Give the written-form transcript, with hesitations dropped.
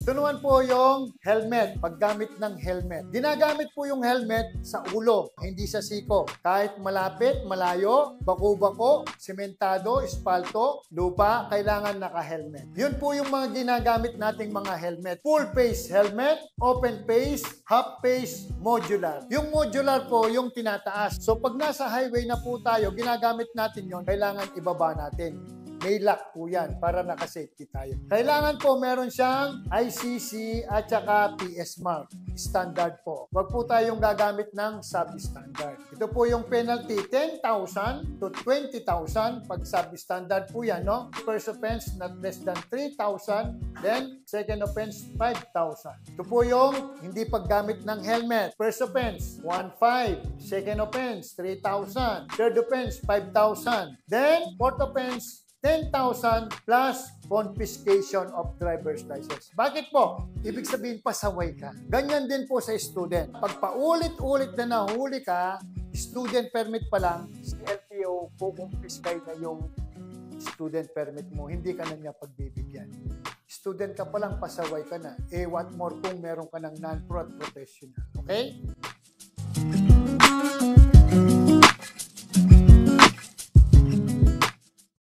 Ito naman po yung helmet, paggamit ng helmet. Ginagamit po yung helmet sa ulo, hindi sa siko. Kahit malapit, malayo, bako-bako, sementado, espalto, lupa, kailangan naka-helmet. Yun po yung mga ginagamit nating mga helmet. Full face helmet, open face, half face, modular. Yung modular po yung tinataas. So pag nasa highway na po tayo, ginagamit natin yon, kailangan ibaba natin. May lock po yan para naka-safety tayo. Kailangan po meron siyang ICC at saka PS mark. Standard po. Huwag po tayong gagamit ng sub-standard. Ito po yung penalty, 10,000 to 20,000 pag sub-standard po yan, no? First offense, not less than 3,000. Then, second offense, 5,000. Ito po yung hindi paggamit ng helmet. First offense, 1,500. Second offense, 3,000. Third offense, 5,000. Then, fourth offense, 10,000 plus confiscation of driver's license. Bakit po? Ibig sabihin, pasaway ka. Ganyan din po sa student. Pag paulit-ulit na nahuli ka, student permit pa lang, si LTO kukumpiskay na yung student permit mo. Hindi ka na niya pagbibigyan. Student ka pa lang, pasaway ka na. What more kung meron ka ng non-professional. Okay?